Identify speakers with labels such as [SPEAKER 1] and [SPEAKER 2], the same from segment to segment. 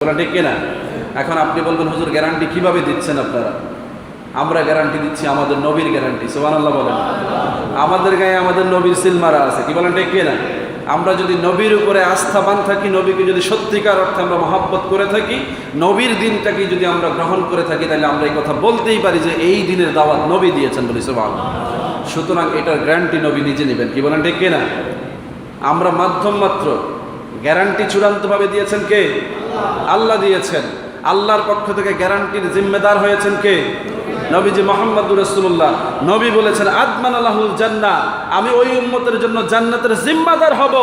[SPEAKER 1] ঠিক কিনা? এখন আপনি বলবেন হুজুর গ্যারান্টি কিভাবে দিচ্ছেন আপনারা? আমরা গ্যারান্টি দিচ্ছি আমাদের নবীর গ্যারান্টি। সুবহানাল্লাহ বলেন। আমাদের গায়ে আমাদের নবীর সিল মারা আছে, কি বলেন ঠিক কিনা? আমরা যদি নবীর উপরে আস্থাবান থাকি, নবীকে যদি সত্যিকার অর্থে আমরা মহব্বত করে থাকি, নবীর দিনটাকে যদি আমরা গ্রহণ করে থাকি, তাহলে আমরা এই কথা বলতেই পারি যে এই দিনের দাওয়াত নবী দিয়েছেন বলি সুবহানাল্লাহ। সুতরাং এটার গ্যারান্টি নবী নিজে নেবেন, কি বলেন ঠিক কিনা? আমরা মাধ্যম মাত্র, গ্যারান্টি চূড়ান্তভাবে দিয়েছেন কে? আল্লাহ দিয়েছেন। আল্লাহর পক্ষ থেকে গ্যারান্টির জিম্মেদার হয়েছেন কে? নবীজি মুহাম্মদুর রাসূলুল্লাহ। নবী বলেছেন আদমান আল্লাহুল জান্নাহ, আমি ওই উম্মতের জন্য জান্নাতের জিম্মাদার হব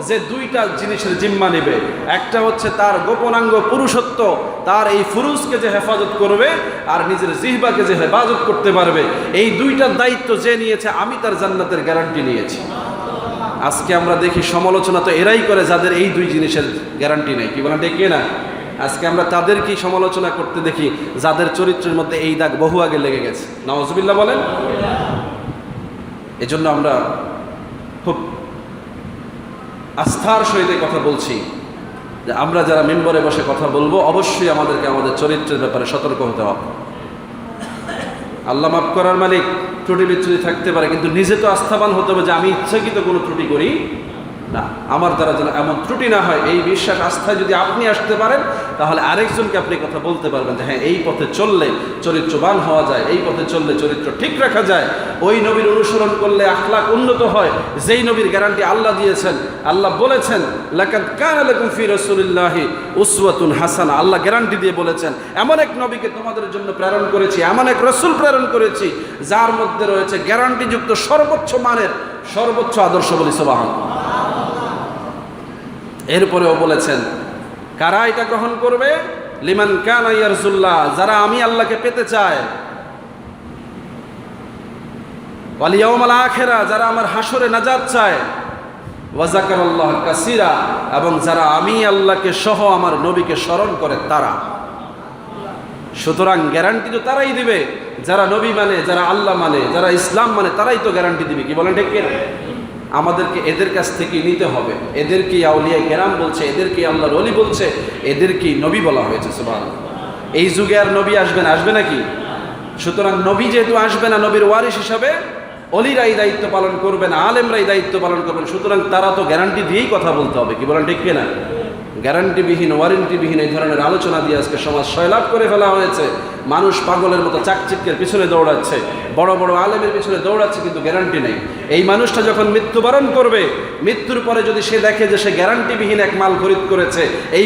[SPEAKER 1] যে দুইটা জিনিসের জিম্মা নেবে। একটা হচ্ছে তার গোপনাঙ্গ পুরুষত্ব, তার এই ফুরুজকে যে হেফাজত করবে, আর নিজের জিহ্বাকে যে হেফাজত করতে পারবে। এই দুইটার দায়িত্ব যে নিয়েছে, আমি তার জান্নাতের গ্যারান্টি নিয়েছি। আজকে আমরা দেখি সমালোচনা তো এরাই করে যাদের এই দুই জিনিসের গ্যারান্টি নেই, কি বলেন ঠিক কিনা? আজকে আমরা তাদেরকেই সমালোচনা করতে দেখি যাদের চরিত্রের মধ্যে এই দাগ বহু আগে লেগে গেছে। নাউজুবিল্লাহ বলেন। এজন্য আমরা খুব আস্থার সহিত কথা বলছি যে আমরা যারা মেম্বরে বসে কথা বলবো, অবশ্যই আমাদেরকে আমাদের চরিত্রের ব্যাপারে সতর্ক হতে হবে। আল্লাহ মাফ করার মালিক, ত্রুটি বিচ্যুতি থাকতে পারে, কিন্তু নিজে তো আস্থাবান হতে হবে যে আমি ইচ্ছাকৃত কোনো ত্রুটি করি না, আমার দ্বারা যেন এমন ত্রুটি না হয়। এই বিশ্বাস আস্থায় যদি আপনি আসতে পারেন, তাহলে আরেকজনকে আপনি কথা বলতে পারবেন যে হ্যাঁ, এই পথে চললে চরিত্রবান হওয়া যায়, এই পথে চললে চরিত্র ঠিক রাখা যায়, ওই নবীর অনুসরণ করলে আখলাক উন্নত হয়, যেই নবীর গ্যারান্টি আল্লাহ দিয়েছেন। আল্লাহ বলেছেন লাকাদ কানা লাকুম ফি রাসূলিল্লাহি উসওয়াতুন হাসানাহ। আল্লাহ গ্যারান্টি দিয়ে বলেছেন এমন এক নবীকে তোমাদের জন্য প্রেরণ করেছি, এমন এক রাসূল প্রেরণ করেছি যার মধ্যে রয়েছে গ্যারান্টিযুক্ত সর্বোচ্চ মানের সর্বোচ্চ আদর্শ বলি সুবহানাল্লাহ। এরপরেও বলেছেন কারা এটা গ্রহণ করবে? লিমান কানা ইয়ারজুল্লাহ, যারা আমি আল্লাহকে পেতে চায়, ওয়াল ইয়াউমাল আখিরা, যারা আমার হাসরে নাজাত চায়, ওয়া যাকারাল্লাহ কাসীরা, এবং যারা আমি আল্লাহকে সহ আমার নবীকে স্মরণ করে তারা। সুতরাং গ্যারান্টি তো তারাই দিবে যারা নবী মানে, যারা আল্লাহ মানে, যারা ইসলাম মানে, তারাই তো গ্যারান্টি দিবে, কি বলেন ঠিক কিনা? আমাদেরকে এদের কাছ থেকে নিতে হবে। এদেরকেই আউলিয়া কেরাম বলছে, এদেরকেই আল্লাহর ওলি বলছে, এদেরকেই নবী বলা হয়েছে। সুবহানাল্লাহ। এই যুগে আর নবী আসবে না, আসবে নাকি? সুতরাং নবী যেহেতু আসবে না, নবীর ওয়ারিস হিসাবে অলিরাই দায়িত্ব পালন করবেন, আলেমরাই দায়িত্ব পালন করবেন। সুতরাং তারা তো গ্যারান্টি দিয়েই কথা বলতে হবে, কি বলেন ঠিক কিনা? গ্যারান্টিবিহীন, ওয়ারেন্টিবিহীন এই ধরনের আলোচনা দিয়ে আজকে সমাজ সয়লাভ করে ফেলা হয়েছে। মানুষ পাগলের মতো চাকচিক্যের পিছনে দৌড়াচ্ছে, বড় বড় আলেমের পিছনে দৌড়াচ্ছে, কিন্তু গ্যারান্টি নেই। এই মানুষটা যখন মৃত্যুবরণ করবে, মৃত্যুর পরে যদি সে দেখে যে সে গ্যারান্টিবিহীন এক মাল খরিদ করেছে, এই